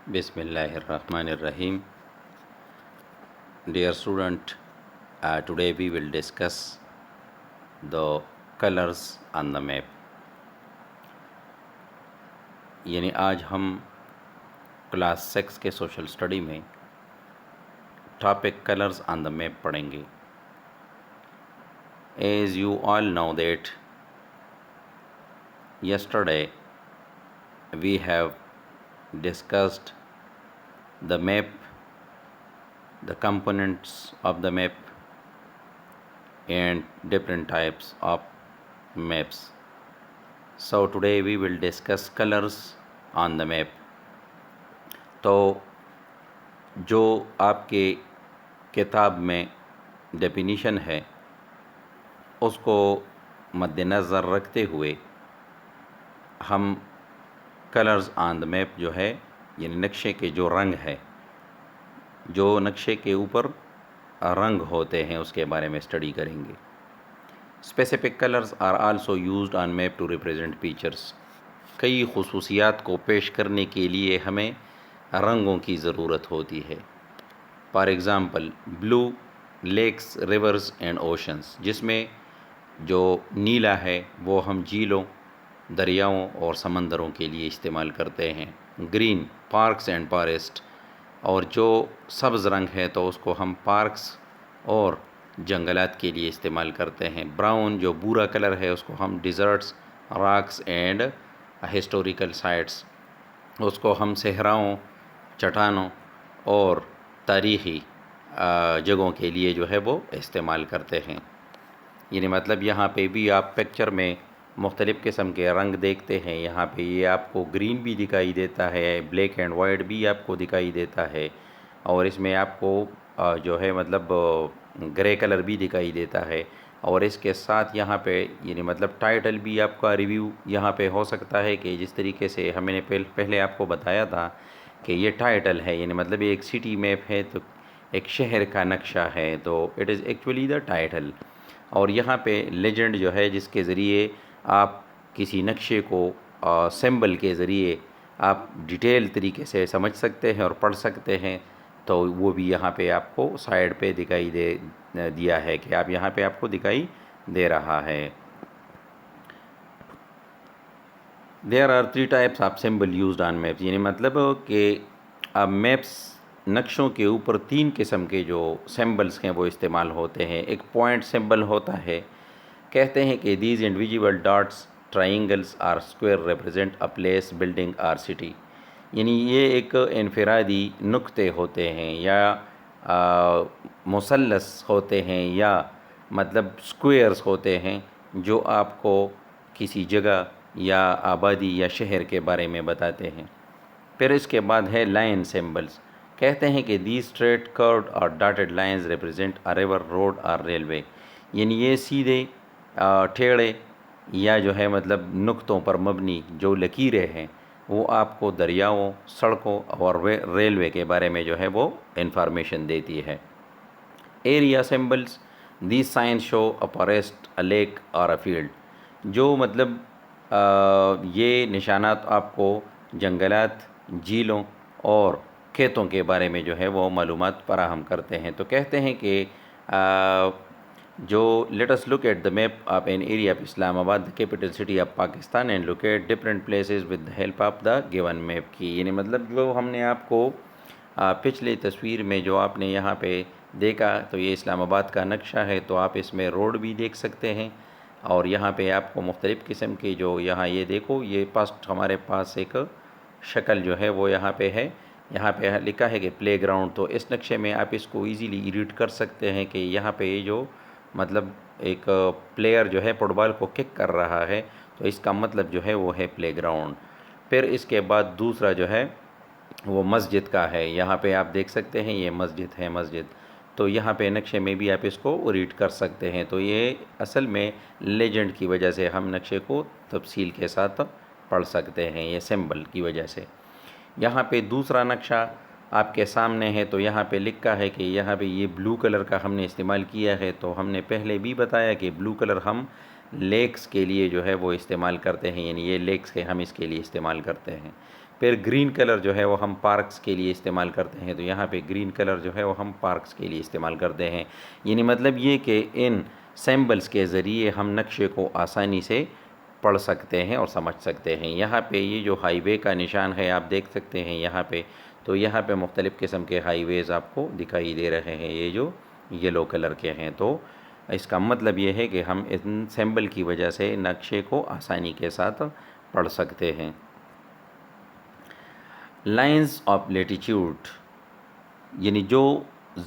Bismillahirrahmanirrahim. Dear student, today we will discuss the colors on the map. یعنی آج ہم class 6 کے social study میں topic colours on the map پڑھیں گے. As you all know that yesterday we have discussed the map, the components of the map and different types of maps. So today we will discuss colors on the map. تو جو آپ کے کتاب میں definition ہے اس کو مد نظر رکھتے ہوئے ہم کلرز آن دا میپ جو ہے یعنی نقشے کے جو رنگ ہے، جو نقشے کے اوپر رنگ ہوتے ہیں اس کے بارے میں اسٹڈی کریں گے. Specific colours are also used on map to represent features. کئی خصوصیات کو پیش کرنے کے لیے ہمیں رنگوں کی ضرورت ہوتی ہے. For example blue lakes rivers and oceans, جس میں جو نیلا ہے وہ ہم جھیلوں، دریاؤں اور سمندروں کے لیے استعمال کرتے ہیں. گرین پارکس اینڈ فارسٹ، اور جو سبز رنگ ہے تو اس کو ہم پارکس اور جنگلات کے لیے استعمال کرتے ہیں. براؤن جو بورا کلر ہے اس کو ہم deserts, rocks and historical sites, اس کو ہم صحراؤں، چٹانوں اور تاریخی جگہوں کے لیے جو ہے وہ استعمال کرتے ہیں. یعنی مطلب یہاں پہ بھی آپ پکچر میں مختلف قسم کے رنگ دیکھتے ہیں. یہاں پہ یہ آپ کو گرین بھی دکھائی دیتا ہے، بلیک اینڈ وائٹ بھی آپ کو دکھائی دیتا ہے، اور اس میں آپ کو جو ہے مطلب گرے کلر بھی دکھائی دیتا ہے. اور اس کے ساتھ یہاں پہ یعنی مطلب ٹائٹل بھی آپ کا ریویو یہاں پہ ہو سکتا ہے کہ جس طریقے سے ہم نے پہلے آپ کو بتایا تھا کہ یہ ٹائٹل ہے، یعنی مطلب ایک سٹی میپ ہے تو ایک شہر کا نقشہ ہے تو it is actually the title. اور یہاں پہ لیجنڈ جو ہے جس کے ذریعے آپ کسی نقشے کو سمبل کے ذریعے آپ ڈیٹیل طریقے سے سمجھ سکتے ہیں اور پڑھ سکتے ہیں، تو وہ بھی یہاں پہ آپ کو سائڈ پہ دکھائی دیا ہے کہ آپ یہاں پہ آپ کو دکھائی دے رہا ہے. There are 3 types of symbol used on maps. یعنی مطلب کہ اب میپس نقشوں کے اوپر 3 قسم کے جو سمبلز ہیں وہ استعمال ہوتے ہیں. ایک پوائنٹ سمبل ہوتا ہے، کہتے ہیں کہ these individual dots, triangles or square represent a place, building or city. یعنی یہ ایک انفرادی نقطے ہوتے ہیں یا مثلث ہوتے ہیں یا مطلب سکوئرز ہوتے ہیں جو آپ کو کسی جگہ یا آبادی یا شہر کے بارے میں بتاتے ہیں. پھر اس کے بعد ہے لائن سمبلز، کہتے ہیں کہ these straight, curved or dotted lines represent a river, road or railway. یعنی یہ سیدھے ٹیڑھے یا جو ہے مطلب نقطوں پر مبنی جو لکیریں ہیں وہ آپ کو دریاؤں، سڑکوں اور ریلوے کے بارے میں جو ہے وہ انفارمیشن دیتی ہے. Area symbols, these signs show a forest, a lake or a field. جو مطلب یہ نشانات آپ کو جنگلات، جھیلوں اور کھیتوں کے بارے میں جو ہے وہ معلومات فراہم کرتے ہیں. تو کہتے ہیں کہ جو let us look at the map of an area of Islam Abad, the capital city of Pakistan, and locate different places with the help of the given map کی. یعنی مطلب جو ہم نے آپ کو پچھلی تصویر میں جو آپ نے یہاں پہ دیکھا تو یہ اسلام آباد کا نقشہ ہے، تو آپ اس میں روڈ بھی دیکھ سکتے ہیں اور یہاں پہ آپ کو مختلف قسم کے جو یہاں یہ دیکھو یہ فسٹ ہمارے پاس ایک شکل جو ہے وہ یہاں پہ ہے. یہاں پہ لکھا ہے کہ پلے گراؤنڈ، تو اس نقشے میں آپ اس کو ایزیلی ایڈٹ کر سکتے ہیں کہ یہاں پہ یہ جو مطلب ایک پلیئر جو ہے فٹ بال کو کک کر رہا ہے تو اس کا مطلب جو ہے وہ ہے پلے گراؤنڈ. پھر اس کے بعد دوسرا جو ہے وہ مسجد کا ہے. یہاں پہ آپ دیکھ سکتے ہیں یہ مسجد ہے، مسجد، تو یہاں پہ نقشے میں بھی آپ اس کو ریڈ کر سکتے ہیں. تو یہ اصل میں لیجنڈ کی وجہ سے ہم نقشے کو تفصیل کے ساتھ پڑھ سکتے ہیں، یہ سمبل کی وجہ سے. یہاں پہ دوسرا نقشہ آپ کے سامنے ہے، تو یہاں پہ لکھا ہے کہ یہاں پہ یہ بلو کلر کا ہم نے استعمال کیا ہے. تو ہم نے پہلے بھی بتایا کہ بلو کلر ہم لیکس کے لیے جو ہے وہ استعمال کرتے ہیں، یعنی یہ لیکس کے ہم اس کے لیے استعمال کرتے ہیں. پھر گرین کلر جو ہے وہ ہم پارکس کے لیے استعمال کرتے ہیں، تو یہاں پہ گرین کلر جو ہے وہ ہم پارکس کے لیے استعمال کرتے ہیں. یعنی مطلب یہ کہ ان سمبلس کے ذریعے ہم نقشے کو آسانی سے پڑھ سکتے ہیں اور سمجھ سکتے ہیں. یہاں پہ یہ جو ہائی وے کا نشان ہے آپ دیکھ سکتے ہیں یہاں پہ، تو یہاں پہ مختلف قسم کے ہائی ویز آپ کو دکھائی دے رہے ہیں، یہ جو یلو کلر کے ہیں. تو اس کا مطلب یہ ہے کہ ہم ان سمبل کی وجہ سے نقشے کو آسانی کے ساتھ پڑھ سکتے ہیں. لائنز آف لیٹیچیوڈ، یعنی جو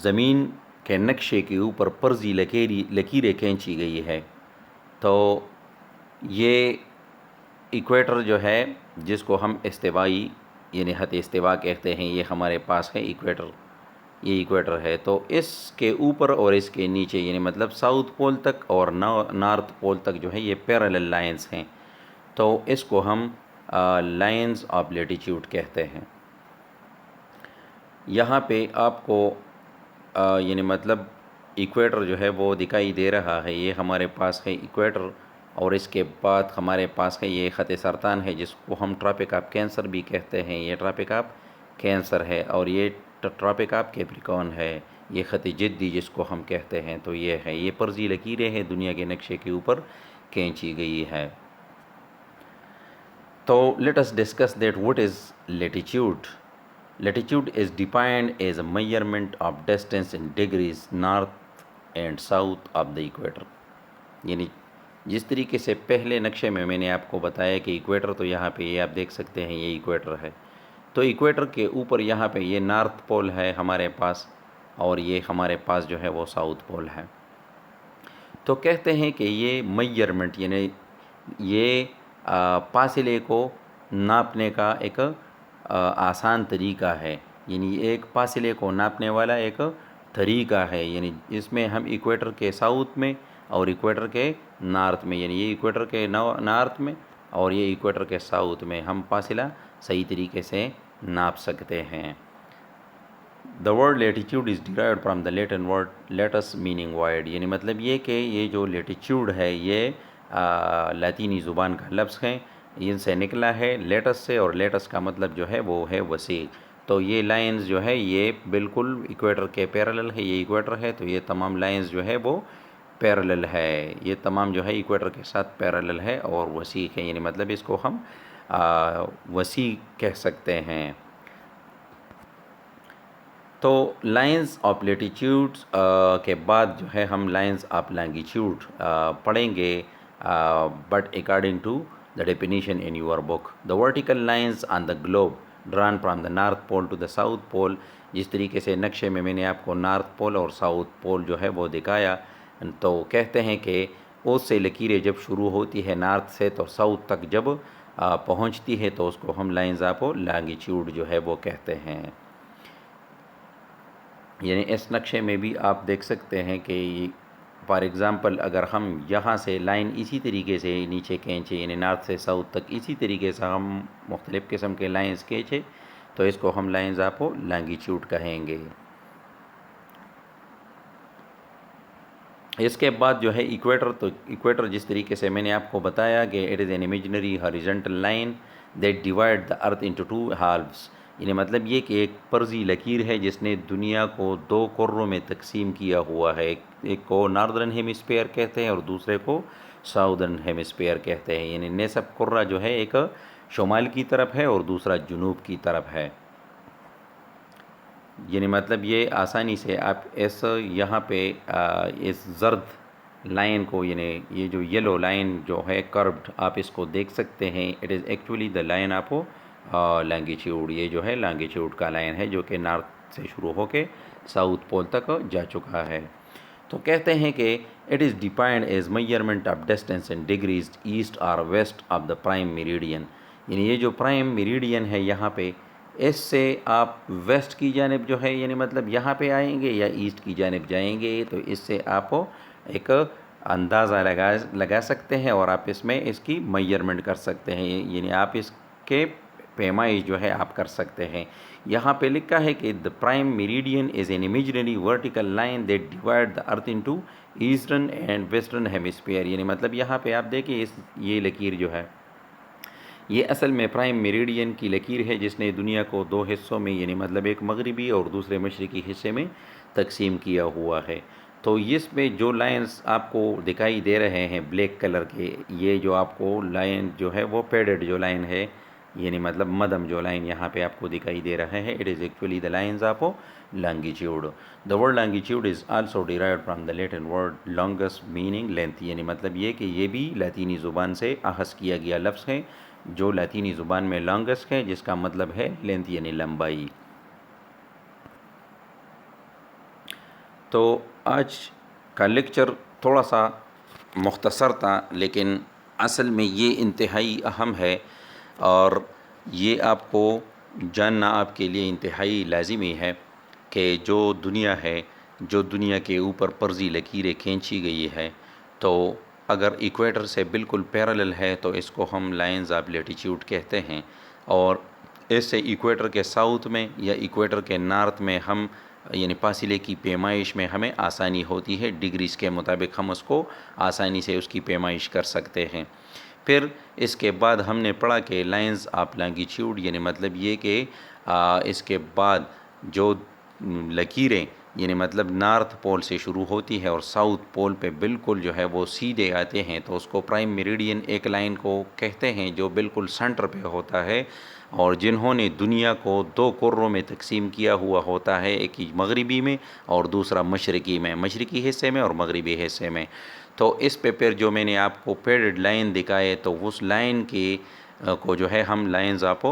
زمین کے نقشے کے اوپر فرضی لکیریں کھینچی گئی ہے، تو یہ ایکویٹر جو ہے جس کو ہم استوائی یعنی خط استوا کہتے ہیں، یہ ہمارے پاس ہے ایکویٹر، یہ ایکویٹر ہے. تو اس کے اوپر اور اس کے نیچے یعنی مطلب ساؤتھ پول تک اور نارتھ پول تک جو ہے یہ پیرالل لائنز ہیں، تو اس کو ہم لائنز آف لیٹیچیوڈ کہتے ہیں. یہاں پہ آپ کو یعنی مطلب ایکویٹر جو ہے وہ دکھائی دے رہا ہے، یہ ہمارے پاس ہے ایکویٹر، اور اس کے بعد ہمارے پاس ہے یہ خط سرطان ہے جس کو ہم ٹراپک آف کینسر بھی کہتے ہیں، یہ ٹراپک آف کینسر ہے. اور یہ ٹراپک آف کیپریکارن ہے، یہ خط جدی جس کو ہم کہتے ہیں. تو یہ ہے، یہ فرضی لکیریں ہیں دنیا کے نقشے کے اوپر کھینچی گئی ہے. تو let us discuss that what is latitude. Latitude is defined as a measurement of distance in degrees north and south of the equator. یعنی جس طریقے سے پہلے نقشے میں نے آپ کو بتایا کہ ایکویٹر، تو یہاں پہ یہ آپ دیکھ سکتے ہیں یہ ایکویٹر ہے، تو ایکویٹر کے اوپر یہاں پہ یہ نارتھ پول ہے ہمارے پاس، اور یہ ہمارے پاس جو ہے وہ ساؤتھ پول ہے. تو کہتے ہیں کہ یہ میجرمنٹ یعنی یہ فاصلے کو ناپنے کا ایک آسان طریقہ ہے، یعنی ایک فاصلے کو ناپنے والا ایک طریقہ ہے. یعنی اس میں ہم ایکویٹر کے ساؤتھ میں اور ایکویٹر کے نارتھ میں، یعنی یہ ایکویٹر کے نارتھ میں اور یہ ایکویٹر کے ساؤتھ میں ہم فاصلہ صحیح طریقے سے ناپ سکتے ہیں. The word latitude is derived from the Latin word latus meaning void. یعنی مطلب یہ کہ یہ جو لیٹیچیوڈ ہے یہ لاطینی زبان کا لفظ ہے، ان سے نکلا ہے لیٹس سے، اور لیٹس کا مطلب جو ہے وہ ہے وسیع. تو یہ لائنز جو ہے یہ بالکل ایکویٹر کے پیرالل ہے، یہ ایکویٹر ہے تو یہ تمام لائنز جو ہے وہ پیرالل ہے، یہ تمام جو ہے ایکویٹر کے ساتھ پیرالل ہے اور وسیع ہے. یعنی مطلب اس کو ہم وسیع کہہ سکتے ہیں. تو لائنز آف لیٹیچیوڈ کے بعد جو ہے ہم لائنز آف لانگیچیوڈ پڑھیں گے، but according to the definition in your book. The vertical lines on the globe drawn from the north pole to the south pole. جس طریقے سے نقشے میں نے آپ کو نارتھ پول اور ساؤتھ پول جو ہے وہ دکھایا، تو کہتے ہیں کہ اس سے لکیریں جب شروع ہوتی ہے نارتھ سے تو ساؤتھ تک جب پہنچتی ہے تو اس کو ہم لائنز آف لانگیچیوڈ جو ہے وہ کہتے ہیں. یعنی اس نقشے میں بھی آپ دیکھ سکتے ہیں کہ فار ایگزامپل اگر ہم یہاں سے لائن اسی طریقے سے نیچے کھینچے، یعنی نارتھ سے ساؤتھ تک اسی طریقے سے ہم مختلف قسم کے لائنز کھینچے تو اس کو ہم لائنز آف لانگیچیوڈ کہیں گے. اس کے بعد جو ہے ایکویٹر، تو ایکویٹر جس طریقے سے میں نے آپ کو بتایا کہ it is an imaginary horizontal line that divide the earth into two Hollows. یعنی مطلب یہ کہ ایک فرضی لکیر ہے جس نے دنیا کو دو کروں میں تقسیم کیا ہوا ہے، ایک کو ناردرن ہیمسفیئر کہتے ہیں اور دوسرے کو ساؤدرن ہیمسفیئر کہتے ہیں. یعنی نصف کرہ جو ہے ایک شمال کی طرف ہے اور دوسرا جنوب کی طرف ہے. یعنی مطلب یہ آسانی سے آپ اس یہاں پہ اس زرد لائن کو، یعنی یہ جو یلو لائن جو ہے کربڈ، آپ اس کو دیکھ سکتے ہیں. It is actually the line of longitude. یہ جو ہے لانگیچیوڈ کا لائن ہے جو کہ نارتھ سے شروع ہو کے ساؤتھ پول تک جا چکا ہے. تو کہتے ہیں کہ it is defined as measurement of distance in degrees east اور west of the prime meridian. یعنی یہ جو پرائم میریڈین ہے یہاں پہ، اس سے آپ ویسٹ کی جانب جو ہے یعنی مطلب یہاں پہ آئیں گے یا ایسٹ کی جانب جائیں گے، تو اس سے آپ ایک اندازہ لگا سکتے ہیں اور آپ اس میں اس کی میجرمنٹ کر سکتے ہیں، یعنی آپ اس کے پیمائش جو ہے آپ کر سکتے ہیں. یہاں پہ لکھا ہے کہ دا prime meridian is an imaginary vertical line that divide the earth into eastern and western hemisphere. یعنی مطلب یہاں پہ آپ دیکھیں یہ لکیر جو ہے یہ اصل میں پرائم میریڈین کی لکیر ہے جس نے دنیا کو دو حصوں میں یعنی مطلب ایک مغربی اور دوسرے مشرقی حصے میں تقسیم کیا ہوا ہے. تو اس میں جو لائنز آپ کو دکھائی دے رہے ہیں بلیک کلر کے، یہ جو آپ کو لائن جو ہے وہ پیڈڈ جو لائن ہے، یعنی مطلب مدم جو لائن یہاں پہ آپ کو دکھائی دے رہا ہے، it is actually the lines of longitude. The word longitude is also derived from the Latin word longus meaning length, یعنی مطلب یہ کہ یہ بھی لاطینی زبان سے اخذ کیا گیا لفظ ہے جو لاطینی زبان میں لانگسٹ ہے، جس کا مطلب ہے لینتھ یعنی لمبائی. تو آج کا لیکچر تھوڑا سا مختصر تھا، لیکن اصل میں یہ انتہائی اہم ہے اور یہ آپ کو جاننا آپ کے لیے انتہائی لازمی ہے کہ جو دنیا ہے، جو دنیا کے اوپر پرزی لکیریں کھینچی گئی ہے، تو اگر ایکویٹر سے بالکل پیرالل ہے تو اس کو ہم لائنز آف لیٹیچیوڈ کہتے ہیں، اور اس سے ایکویٹر کے ساؤتھ میں یا ایکویٹر کے نارتھ میں ہم یعنی فاصلے کی پیمائش میں ہمیں آسانی ہوتی ہے، ڈگریز کے مطابق ہم اس کو آسانی سے اس کی پیمائش کر سکتے ہیں. پھر اس کے بعد ہم نے پڑھا کہ لائنز آف لانگیچیوڈ یعنی مطلب یہ کہ اس کے بعد جو لکیریں یعنی مطلب نارتھ پول سے شروع ہوتی ہے اور ساؤتھ پول پہ بالکل جو ہے وہ سیدھے آتے ہیں، تو اس کو پرائم میریڈین ایک لائن کو کہتے ہیں جو بالکل سینٹر پہ ہوتا ہے، اور جنہوں نے دنیا کو دو کروں میں تقسیم کیا ہوا ہوتا ہے، ایک مغربی میں اور دوسرا مشرقی میں، مشرقی حصے میں اور مغربی حصے میں. تو اس پہ پھر جو میں نے آپ کو پیڈڈ لائن دکھائے تو اس لائن کی کو جو ہے ہم لائنز آف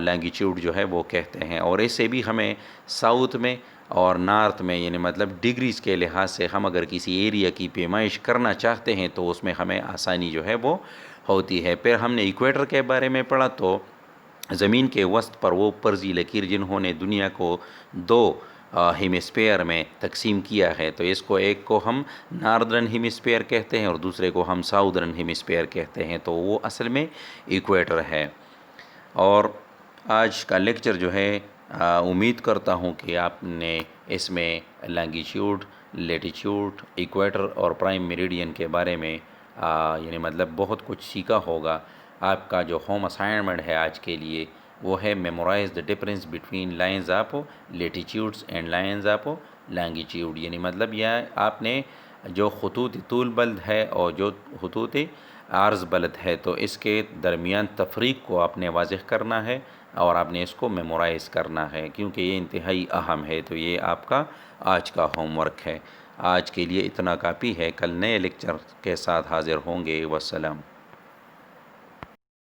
لانگیچیوڈ جو ہے وہ کہتے ہیں، اور اس سے بھی ہمیں ساؤتھ میں اور نارتھ میں یعنی مطلب ڈگریز کے لحاظ سے ہم اگر کسی ایریا کی پیمائش کرنا چاہتے ہیں تو اس میں ہمیں آسانی جو ہے وہ ہوتی ہے. پھر ہم نے ایکویٹر کے بارے میں پڑھا تو زمین کے وسط پر وہ پرزی لکیر جنہوں نے دنیا کو دو ہیمسفیئر میں تقسیم کیا ہے، تو اس کو ایک کو ہم ناردرن ہیمسفیئر کہتے ہیں اور دوسرے کو ہم ساؤدرن ہیمسفیئر کہتے ہیں، تو وہ اصل میں ایکویٹر ہے. اور آج کا لیکچر جو ہے امید کرتا ہوں کہ آپ نے اس میں لانگیچیوڈ، لیٹیچیوڈ، ایکویٹر اور پرائم میریڈین کے بارے میں یعنی مطلب بہت کچھ سیکھا ہوگا. آپ کا جو ہوم اسائنمنٹ ہے آج کے لیے وہ ہے memorise the difference between lines of latitudes and lines of longitude, یعنی مطلب یہ آپ نے جو خطوط طول بلد ہے اور جو خطوط عرض بلد ہے تو اس کے درمیان تفریق کو آپ نے واضح کرنا ہے اور آپ نے اس کو میمورائز کرنا ہے، کیونکہ یہ انتہائی اہم ہے. تو یہ آپ کا آج کا ہوم ورک ہے. آج کے لیے اتنا کافی ہے، کل نئے لیکچر کے ساتھ حاضر ہوں گے. والسلام.